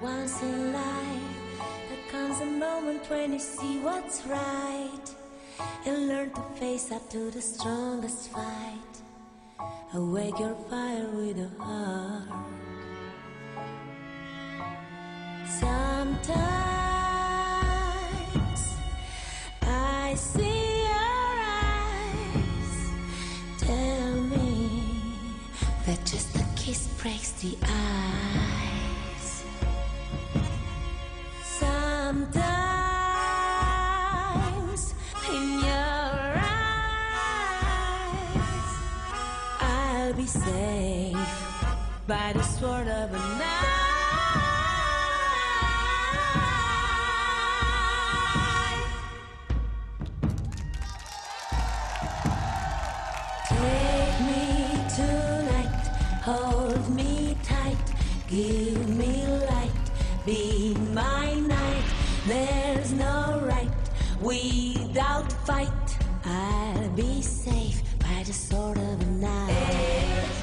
Once in life, there comes a moment when you see what's right and learn to face up to the strongest fight. Awake your fire with a heart. Sometimes I see your eyes tell me that just a kiss breaks the ice. Sometimes in your eyes I'll be safe by the sword of a knife. Take me tonight, hold me tight, give me light, be my night. There's no right without fight. I'll be safe by the sword of a knife.